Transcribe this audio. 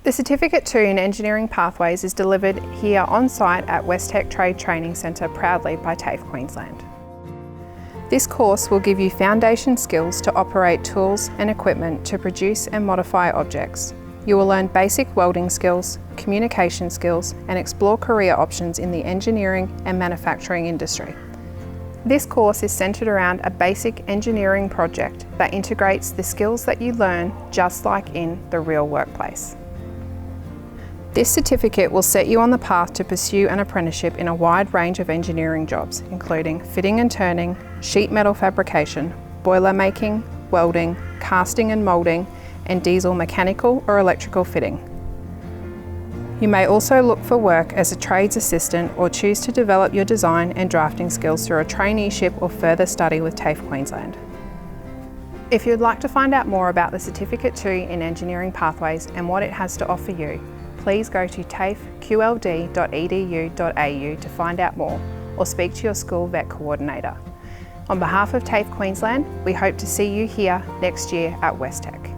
The Certificate 2 in Engineering Pathways is delivered here on site at WesTEC Trade Training Centre, proudly by TAFE Queensland. This course will give you foundation skills to operate tools and equipment to produce and modify objects. You will learn basic welding skills, communication skills, and explore career options in the engineering and manufacturing industry. This course is centred around a basic engineering project that integrates the skills that you learn just like in the real workplace. This certificate will set you on the path to pursue an apprenticeship in a wide range of engineering jobs, including fitting and turning, sheet metal fabrication, boiler making, welding, casting and moulding, and diesel mechanical or electrical fitting. You may also look for work as a trades assistant or choose to develop your design and drafting skills through a traineeship or further study with TAFE Queensland. If you'd like to find out more about the Certificate 2 in Engineering Pathways and what it has to offer you, please go to tafeqld.edu.au to find out more or speak to your school vet coordinator. On behalf of TAFE Queensland, we hope to see you here next year at WesTEC.